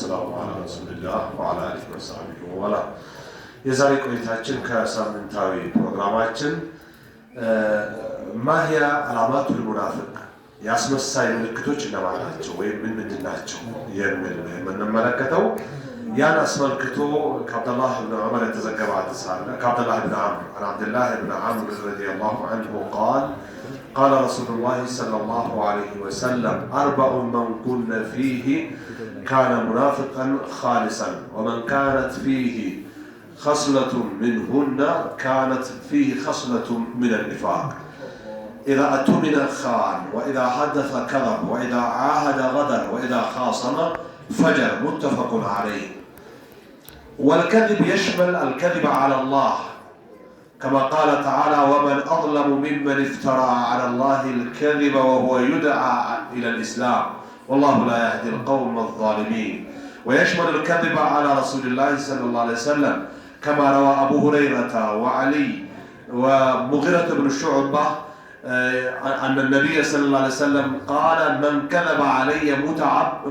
والسلام على رسول الله وعلى آله وصحبه وله. የዛሬ ቆይታችን ከሳምንታዊ ፕሮግራማችን ማህያ አላማቱል ሙናፊቅ ያስመሳይ ምልክቶች እነማን ናቸው ወይም ምንድን ናቸው የሚል የምንመለከተው ያን አስመልክቶ ከአብዱላህ ብን ዑመር የተዘገበ ሐዲስ አለ። ከአብዱላህ ብን ዐምር عن عبد الله بن عمرو رضي الله عنه قال قال رسول الله صلى الله عليه وسلم أربع من كن فيه كان منافقا خالصا ومن كانت فيه خصلة منهن كانت فيه خصلة من النفاق إذا أؤتمن خان وإذا حدث كذب وإذا عاهد غدر وإذا خاصم فجر متفق عليه. والكذب يشمل الكذب على الله كما قال تعالى ومن أظلم ممن افترى على الله الكذب وهو يدعى إلى الإسلام والله لا يهدي القوم الظالمين. ويشمل الكذب على رسول الله صلى الله عليه وسلم كما روى أبو هريرة وعلي ومغيرة بن شعبة أن النبي صلى الله عليه وسلم قال من كذب علي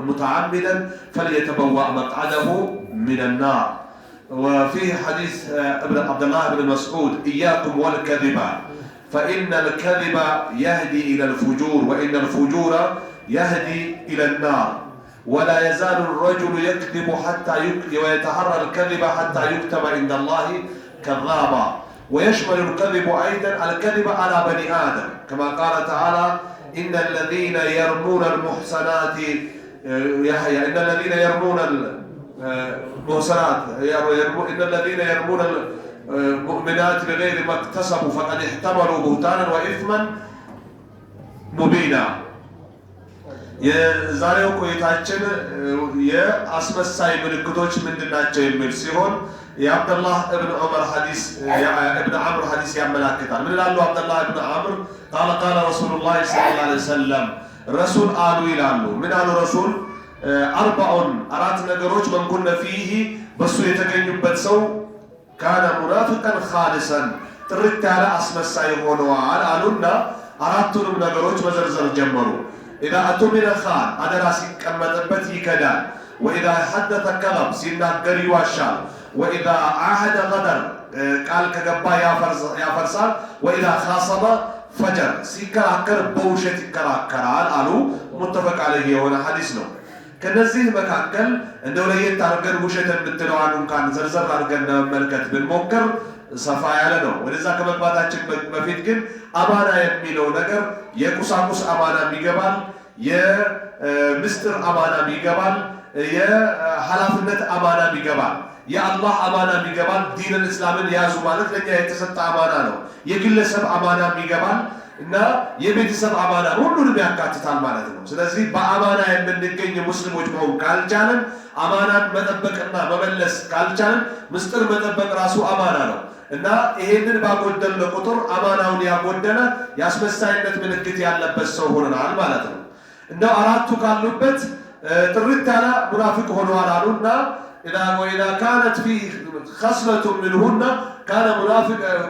متعمدا فليتبوأ مقعده من النار. وفيه حديث عبد الله بن مسعود إياكم والكذب فإن الكذب يهدي إلى الفجور وإن الفجور يهدي إلى النار ولا يزال الرجل يكذب حتى ويتحرى الكذب حتى يكتب عند الله كذابا. ويشمل الكذب أيضا الكذب على بني آدم كما قال تعالى إن الذين يرمون المحصنات إن الذين يرمون المحصنات إن الذين يرمون المؤمنات بغير ما اكتسبوا فقد احتملوا بهتانا وإثما مبينا. የዛሬው ቆይታችን የአስመሳይ ምልክቶች ምንድናቸው የሚል ሲሆን የአብዱላህ ኢብኑ ዑመር ሐዲስ ኢብኑ ዐምር ሐዲስ ያመለክታል። ምን ይላሉ አብዱላህ ኢብኑ ዐምር قال قال رسول الله صلى الله عليه وسلم ረሱል አሉ ይላሉ። ምን አሉ ረሱል? አርባዑን አራት ነገሮች من كن فيه በሱ የተገኙበት ሰው ካነ ሙናፊቀን ኻሊሰን ጥርት ያለ አስመሳይ ሆነዋል አሉና አራቱንም ነገሮች መዘርዘር ጀመሩ። إذا أؤتمن خان أدرى سيكمتبت يكدان وإذا حدث كذب سيناغر يواشال وإذا عاهد غدر قال كغبا يا فرسال وإذا خاصم فجر سيكراكر بوشت يكراكرال قالوا متفق عليه هنا حديث ነው። ከነዚህ መካከል እንደው ለየት አድርገን ውሸት የምትለዋን እንኳን ዘርዘር አድርገን ለመመልከት ብንሞክር ሰፋ ያለ ነው። ወደዛ ከመግባታችን በፊት ግን አማና የሚለው ነገር የቁሳቁስ አማናም ይገባል፣ የምስጢር አማናም ይገባል፣ የኃላፊነት አማናም ይገባል፣ የአላህ አማናም ይገባል። ዲንን እስላምን ያዙ ማለት ለኛ የተሰጠ አማና ነው። የግለሰብ አማናም ይገባል እና የቤተሰብ አማና ሁሉንም ያካትታል ማለት ነው። ስለዚህ በአማና የምንገኝ ሙስሊሞች መሆን ካልቻለን፣ አማናን መጠበቅና መመለስ ካልቻለን፣ ምስጢር መጠበቅ ራሱ አማና ነው እና ይሄንን ባጎደለ ቁጥር አማናውን ያጎደለ የአስመሳይነት ምልክት ያለበት ሰው ሆነናል ማለት ነው። እንደው አራቱ ካሉበት ጥርት ያለ ሙናፊቅ ሆነዋል አሉና إذا كانت فيه خصلة منهن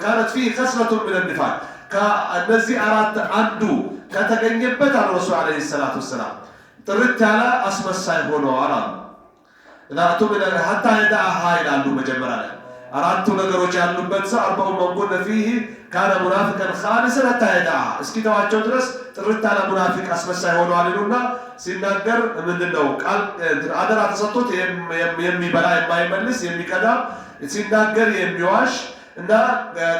كانت فيه خصلة من النفاق ከእነዚህ አራት አንዱ ከተገኘበት አሉ ረሱል አለይሂ ሰላቱ ወሰላም ጥርት ያለ አስመሳይ ሆነዋል አሉ። ذاتو من حتى يدعها ይላሉ መጀመሪያ ላይ አራቱ ነገሮች ያሉበት ሰው አርባው መንኩን فيه كان منافقا خالصا حتى يدعها እስኪ ተዋቸው ድረስ ጥርት ያለ ሙናፊቅ አስመሳይ ሆነዋል ይሉና ሲናገር ምንድነው ቃል አደራ ተሰጥቶት የሚበላ የማይመልስ የሚቀዳ ሲናገር የሚዋሽ እና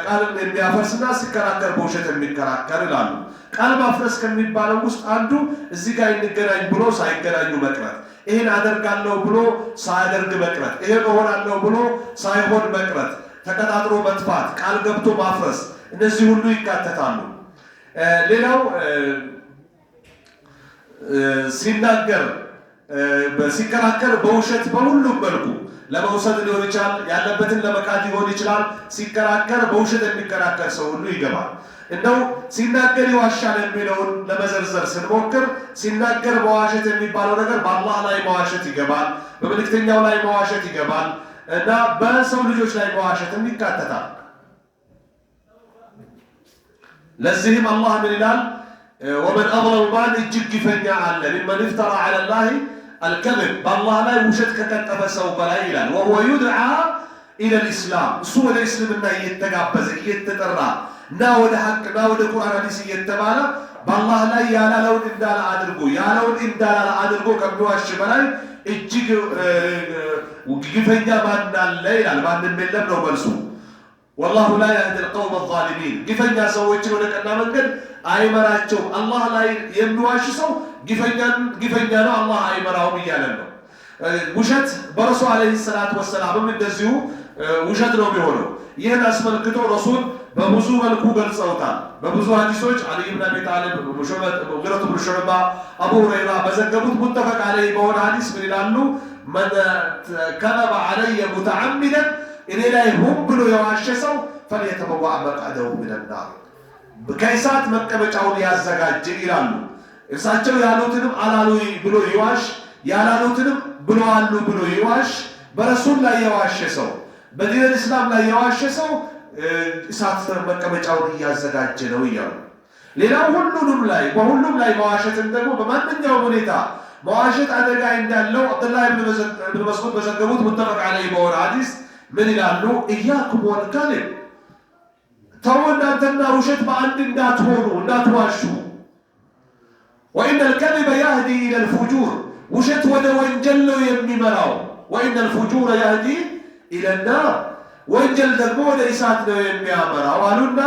ቃልን የሚያፈርስና ሲከራከር በውሸት የሚከራከር ይላሉ። ቃል ማፍረስ ከሚባለው ውስጥ አንዱ እዚህ ጋር እንገናኝ ብሎ ሳይገናኙ መቅረት፣ ይሄን አደርጋለሁ ብሎ ሳያደርግ መቅረት፣ ይሄን እሆናለሁ ብሎ ሳይሆን መቅረት፣ ተቀጣጥሮ መጥፋት፣ ቃል ገብቶ ማፍረስ፣ እነዚህ ሁሉ ይካተታሉ። ሌላው ሲናገር ሲከራከር በውሸት በሁሉም መልኩ ለመውሰድ ሊሆን ይችላል፣ ያለበትን ለመካድ ሊሆን ይችላል። ሲከራከር በውሸት የሚከራከር ሰው ሁሉ ይገባል። እንደው ሲናገር ይዋሻል የሚለውን ለመዘርዘር ስንሞክር ሲናገር መዋሸት የሚባለው ነገር በአላህ ላይ መዋሸት ይገባል፣ በመልእክተኛው ላይ መዋሸት ይገባል እና በሰው ልጆች ላይ መዋሸትም ይካተታል። ለዚህም አላህ ምን ይላል? ወመን አظለሙ ማን እጅግ ግፈኛ አለ ሚመን ኢፍተራ ዐለ ላሂ الكذب بالله لا وشت كتف سو بلا إلى وهو يدعى إلى الإسلام سوى الإسلام إنه يتجابز يتترى ناود حق ناود القرآن حديث يتبالا بالله لا يالا لون إمدال عادرقو يالا لون إمدال عادرقو كم الشبلاي እጅግ ግፈኛ ማን አለ ይላል ማንም የለም ነው መልሱ والله لا يهدي القوم الظالمين ግፈኛ ሰዎችን ወደ ቀና መንገድ አይመራቸው አላህ ላይ የሚዋሽ ሰው ግፈኛ ነው አላህ አይመራውም ይያለ ነው ውሸት በረሱል አለይሂ ሰላቱ ወሰላም እንደዚሁ ውሸት ነው የሚሆነው ይህን አስመልክቶ ረሱል በብዙ መልኩ ገልጸውታል በብዙ ሐዲሶች አሊ ኢብኑ አቢ ጣሊብ ሙግረቱ ብን ሹዕባ አቡ ሁረይራ በዘገቡት ሙተፈቅ ዐለይሂ በሆነ ሐዲስ ምን ይላሉ من كذب علي متعمدا እኔ ላይ ሆን ብሎ የዋሸ ሰው فليتبوأ مقعده من النار ከእሳት መቀመጫውን ያዘጋጅ ይላሉ እርሳቸው ያሉትንም አላሉ ብሎ ይዋሽ ያላሉትንም ብለዋል ብሎ ይዋሽ በረሱል ላይ የዋሸ ሰው በዲን እስላም ላይ የዋሸ ሰው እሳት መቀመጫውን ያዘጋጀ ነው ይላሉ ሌላው በሁሉም ላይ መዋሸትን ደግሞ በማንኛውም ሁኔታ መዋሸት አደጋ እንዳለው አብዱላህ ኢብኑ መስዑድ በዘገቡት ሙተፈቅ ዐለይሂ በሆነ ሐዲስ ምን ይላሉ ኢያኩም ወልከذب ተወናንተና ውሸት በአንድ እንዳትዋሹ وإن الكذب يهدي إلى الفجور ውሸት ወደ ወንጀል ነው የሚመራው وإن الفجور يهدي إلى النار ወንጀል ደግሞ ወደ እሳት ነው የሚያመራው አሉና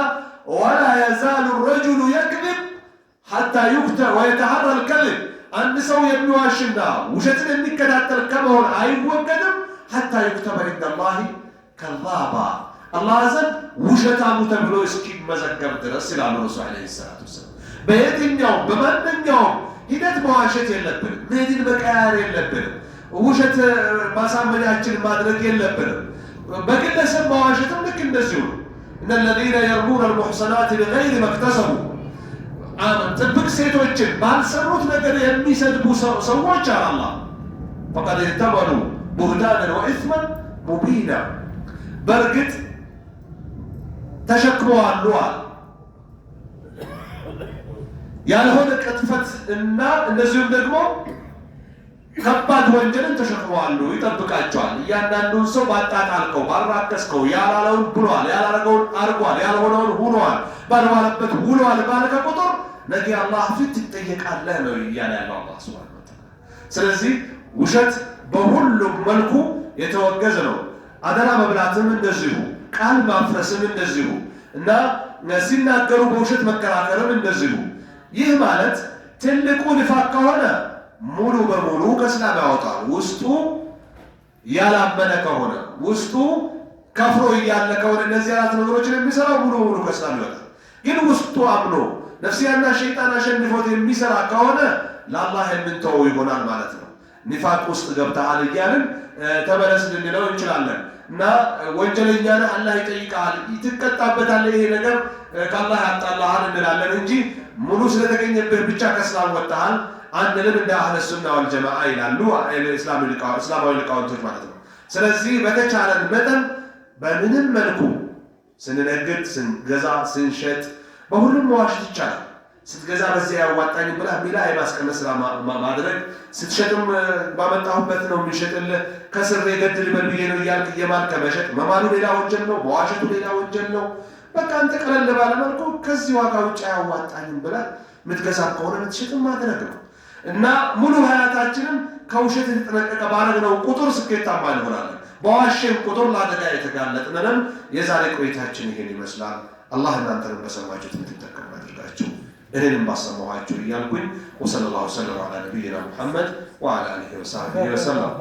ولا يزال الرجل يكذب حتى يكتب ويتحرى الكذب አንድ ሰው የሚዋሽና ውሸትን የሚከታተል ከመሆን አይወገድም حتى يكتب عند الله كذابا الله ዘንድ ውሸታሙ ተብሎ እስኪመዘገብ ድረስ ይላሉ ረሱል አለይሂ ሰላቱ ወሰላም በየትኛውም በማንኛውም ሂደት መዋሸት የለብንም ሜዲን መቀያየር የለብንም ውሸት ማሳመኛችን ማድረግ የለብንም በግለሰብ መዋሸትም ልክ እንደዚሁ إن الذين يرمون المحصنات بغير ما اكتسبوا ጥብቅ ሴቶችን ባልሰሩት ነገር የሚሰድቡ ሰዎች አላህ فقد احتملوا بهتانا وإثما مبينا በርግጥ ተሸክመዋል ያልሆነ ቅጥፈት እና እንደዚሁም ደግሞ ከባድ ወንጀልን ተሸክመዋል ይጠብቃቸዋል እያንዳንዱን ሰው ባጣጣልከው ባራከስከው ያላለውን ብሏል ያላረገውን አርጓል ያልሆነውን ሆኗል ባልዋለበት ውሏል ባልከ ቁጥር ነገ አላህ ፊት ይጠየቃል ነው ይያለ ያለው አላህ Subhanahu Wa Ta'ala ስለዚህ ውሸት በሁሉም መልኩ የተወገዘ ነው አደራ መብላትም እንደዚሁ ቃል ማፍረስም እንደዚሁ እና ሲናገሩ በውሸት መከራከርም እንደዚሁ ይህ ማለት ትልቁ ንፋቅ ከሆነ ሙሉ በሙሉ ከእስላም ያወጣል ውስጡ ያላመነ ከሆነ ውስጡ ከፍሮ እያለ ከሆነ እነዚህ አራት ነገሮችን የሚሰራው ሙሉ በሙሉ ከእስላም ይወጣል ግን ውስጡ አምኖ ነፍስያና ሸይጣን አሸንፎት የሚሰራ ከሆነ ለአላህ የምንተወው ይሆናል ማለት ነው ንፋቅ ውስጥ ገብተሃል እያልን ተመለስ ልንለው እንችላለን እና ወንጀለኛ ነህ አላህ ይጠይቃል ይተቀጣበታል ይሄ ነገር ከአላህ ያጣላሃል እንላለን እንጂ ሙሉ ስለተገኘበት ብቻ ከእስላም ወጣሃል አንድንም እንደ አህለ ሱና ወል ጀማዓ ይላሉ እስላማዊ ሊቃውንቶች ማለት ነው ስለዚህ በተቻለን መጠን በምንም መልኩ ስንነግድ ስንገዛ ስንሸጥ በሁሉም መዋሸት ይቻላል ስትገዛ በዚህ ያዋጣኝ ብላ ሚላ አይማስቀነስ ማድረግ ስትሸጥም ባመጣሁበት ነው የሚሸጥልህ ከስር የገድል በልብዬ ነው እያልክ የማልከ መሸጥ መማሉ ሌላ ወንጀል ነው መዋሸቱ ሌላ ወንጀል ነው በቃ አንተ ቀለል ባለ መልኩ ከዚህ ዋጋ ውጭ ያዋጣኝ ብላ ምትገዛ ከሆነ ምትሸጥም ማድረግ ነው እና ሙሉ ሀያታችንን ከውሸት የተጠነቀቀ ባረግነው ቁጥር ስኬታማ እንሆናለን በዋሸን ቁጥር ለአደጋ የተጋለጥነን የዛሬ ቆይታችን ይሄን ይመስላል አላህ እናንተንም በሰማችሁት እንድትጠቀሙ ያድርጋችሁ እኔንም ባሰማኋችሁ እያልኩኝ ወሰለላሁ ዐላ ነቢይና ሙሐመድ ወዐላ አሊሂ ወሰህቢሂ ወሰለም